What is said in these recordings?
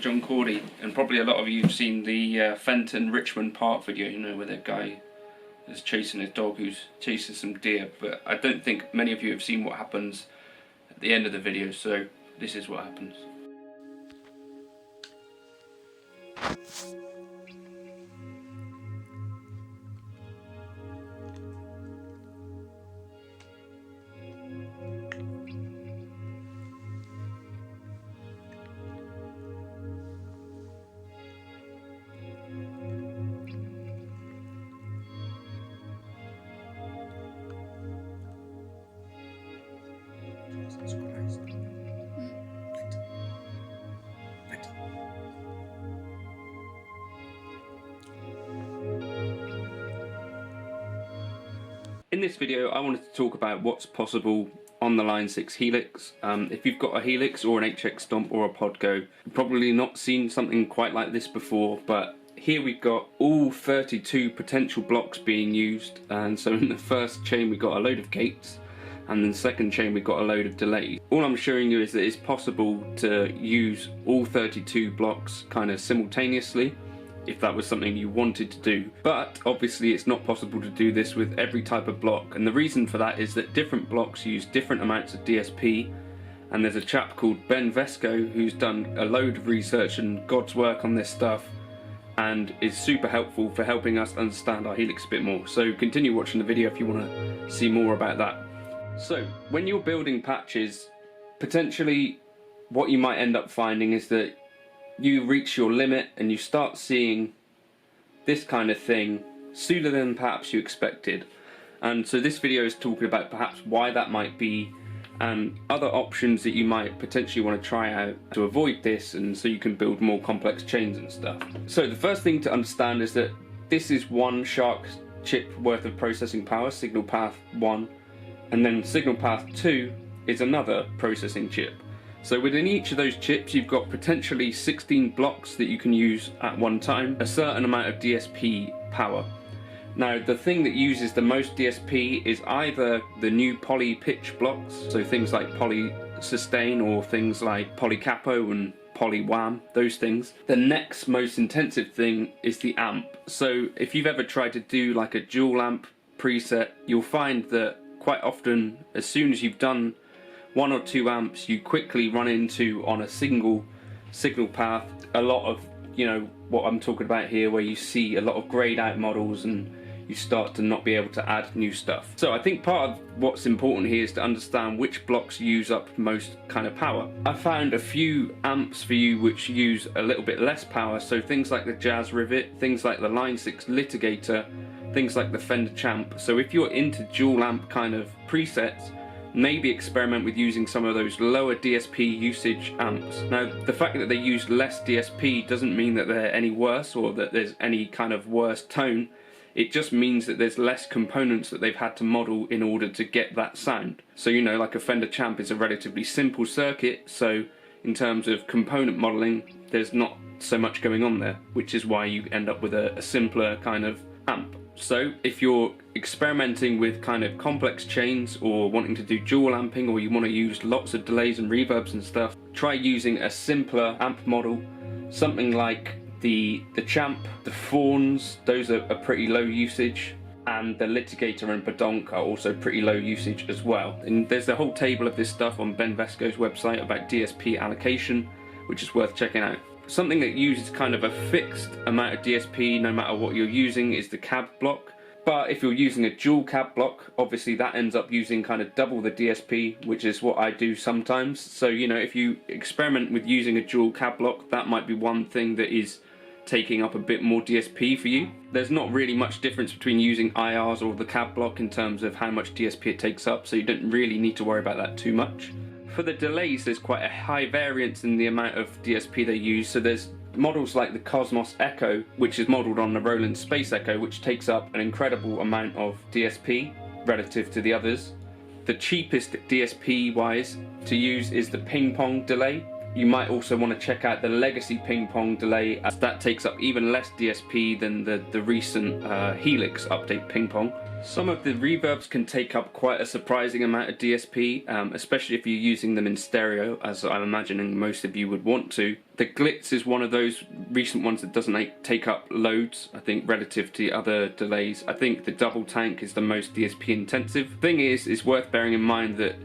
John Cordy, and probably a lot of you have seen the Fenton Richmond Park video, you know, where the guy is chasing his dog who's chasing some deer, but I don't think many of you have seen what happens at the end of the video, so this is what happens. Jesus Christ. In this video I wanted to talk about what's possible on the Line 6 Helix. If you've got a Helix or an HX Stomp or a Podgo, you've probably not seen something quite like this before, but here we've got all 32 potential blocks being used, and so in the first chain we got a load of gates, and then the second chain we got a load of delays. All I'm showing you is that it's possible to use all 32 blocks kind of simultaneously, if that was something you wanted to do. But obviously it's not possible to do this with every type of block, and the reason for that is that different blocks use different amounts of DSP, and there's a chap called Ben Vesco who's done a load of research and God's work on this stuff, and is super helpful for helping us understand our Helix a bit more. So continue watching the video if you want to see more about that. So when you're building patches, potentially what you might end up finding is that you reach your limit and you start seeing this kind of thing sooner than perhaps you expected. And so this video is talking about perhaps why that might be and other options that you might potentially want to try out to avoid this, and so you can build more complex chains and stuff. So the first thing to understand is that this is one Shark chip worth of processing power, signal path 1, and then signal path 2 is another processing chip. So within each of those chips you've got potentially 16 blocks that you can use at one time, a certain amount of DSP power. Now the thing that uses the most DSP is either the new poly pitch blocks, so things like poly sustain or things like poly capo and poly wham, those things. The next most intensive thing is the amp. So if you've ever tried to do like a dual amp preset, you'll find that quite often as soon as you've done 1 or 2 amps, you quickly run into, on a single signal path, a lot of, you know, what I'm talking about here, where you see a lot of grayed out models and you start to not be able to add new stuff. So I think part of what's important here is to understand which blocks use up most kind of power. I found a few amps for you which use a little bit less power, so things like the Jazz Rivet, things like the Line 6 Litigator, things like the Fender Champ. So if you're into dual amp kind of presets, maybe experiment with using some of those lower DSP usage amps. Now the fact that they use less DSP doesn't mean that they're any worse or that there's any kind of worse tone. It just means that there's less components that they've had to model in order to get that sound. So you know, like a Fender Champ is a relatively simple circuit, so in terms of component modeling there's not so much going on there, which is why you end up with a simpler kind of amp. So if you're experimenting with kind of complex chains or wanting to do dual amping, or you want to use lots of delays and reverbs and stuff, try using a simpler amp model, something like the Champ, the Fawns, those are pretty low usage, and the Litigator and Badonk are also pretty low usage as well. And there's a whole table of this stuff on Ben Vesco's website about DSP allocation, which is worth checking out. Something that uses kind of a fixed amount of DSP no matter what you're using is the cab block. But if you're using a dual cab block, obviously that ends up using kind of double the DSP, which is what I do sometimes. So, you know, if you experiment with using a dual cab block, that might be one thing that is taking up a bit more DSP for you. There's not really much difference between using IRs or the cab block in terms of how much DSP it takes up, so you don't really need to worry about that too much. For the delays, there's quite a high variance in the amount of DSP they use. So there's models like the Cosmos Echo, which is modelled on the Roland Space Echo, which takes up an incredible amount of DSP relative to the others. The cheapest DSP wise to use is the Ping Pong delay. You might also want to check out the legacy ping pong delay, as that takes up even less DSP than the recent HELIX update ping pong. Some of the reverbs can take up quite a surprising amount of DSP, especially if you're using them in stereo, as I'm imagining most of you would want to. The Glitz is one of those recent ones that doesn't take up loads, I think, relative to the other delays. I think the double tank is the most DSP intensive. Thing is, it's worth bearing in mind that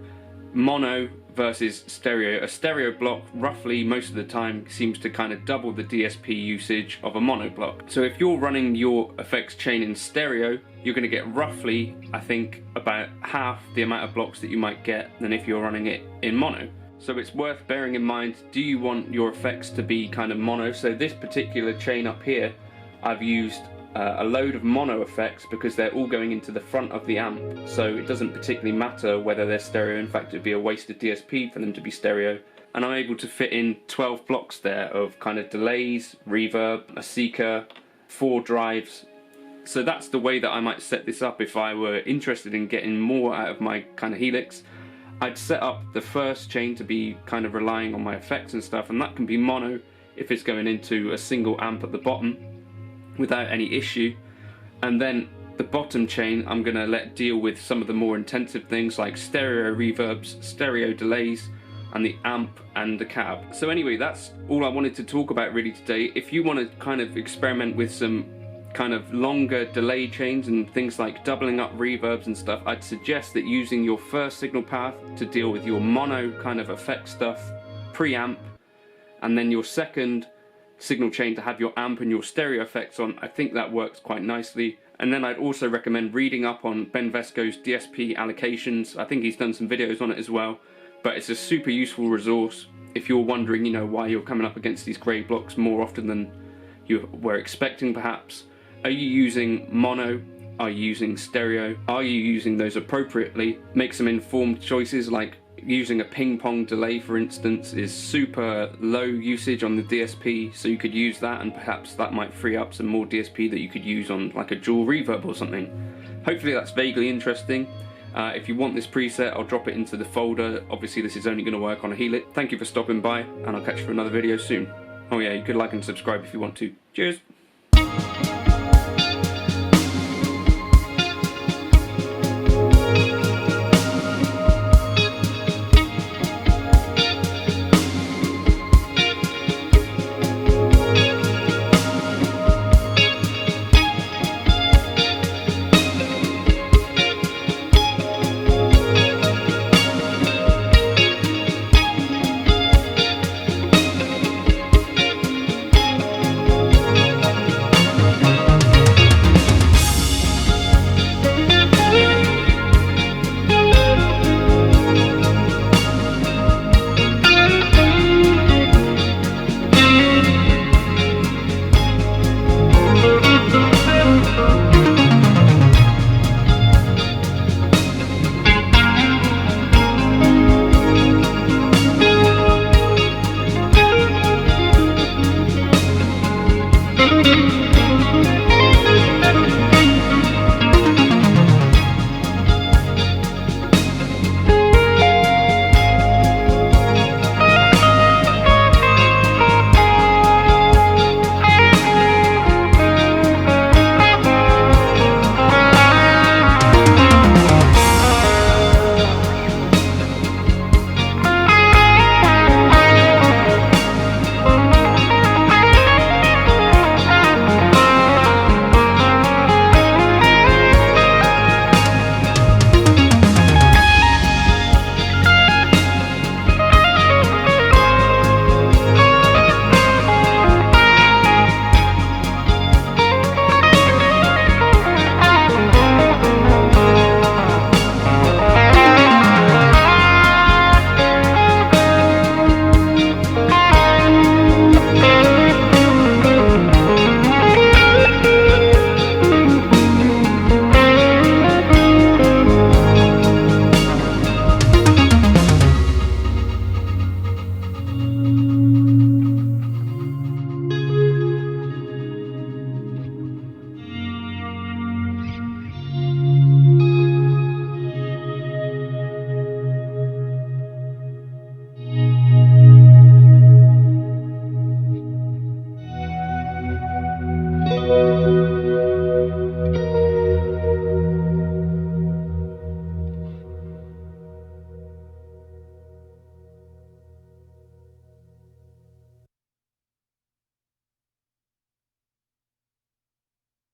mono versus stereo, a stereo block roughly most of the time seems to kind of double the DSP usage of a mono block. So if you're running your effects chain in stereo, you're going to get roughly, I think, about half the amount of blocks that you might get than if you're running it in mono. So it's worth bearing in mind, do you want your effects to be kind of mono? So this particular chain up here, I've used a load of mono effects because they're all going into the front of the amp, so it doesn't particularly matter whether they're stereo. In fact, it'd be a waste of DSP for them to be stereo. And I'm able to fit in 12 blocks there of kind of delays, reverb, a seeker, 4 drives. So that's the way that I might set this up if I were interested in getting more out of my kind of HELIX. I'd set up the first chain to be kind of relying on my effects and stuff, and that can be mono if it's going into a single amp at the bottom without any issue. And then the bottom chain I'm going to let deal with some of the more intensive things like stereo reverbs, stereo delays, and the amp and the cab. So anyway, that's all I wanted to talk about really today. If you want to kind of experiment with some kind of longer delay chains and things like doubling up reverbs and stuff, I'd suggest that using your first signal path to deal with your mono kind of effect stuff pre-amp, and then your second signal chain to have your amp and your stereo effects on. I think that works quite nicely. And then I'd also recommend reading up on Ben Vesco's DSP allocations. I think he's done some videos on it as well, but it's a super useful resource if you're wondering, you know, why you're coming up against these grey blocks more often than you were expecting perhaps. Are you using mono? Are you using stereo? Are you using those appropriately? Make some informed choices, like using a ping pong delay, for instance, is super low usage on the DSP, so you could use that, and perhaps that might free up some more DSP that you could use on like a dual reverb or something. Hopefully that's vaguely interesting. If you want this preset, I'll drop it into the folder. Obviously this is only going to work on a HELIX. Thank you for stopping by, and I'll catch you for another video soon. Oh yeah, you could like and subscribe if you want to. Cheers!